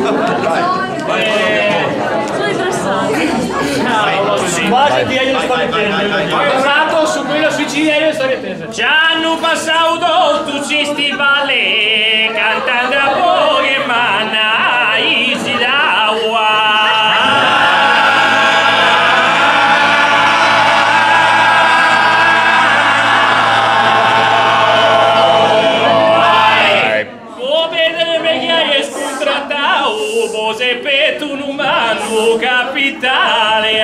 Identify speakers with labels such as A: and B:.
A: Sono interessante.
B: Quasi ti hai storie tese.
C: Basato su quello suicidio e storie tese.
D: Ci hanno passato tutti sti balli cantando a poche manna easy d'acqua. Pose per un umano capitale.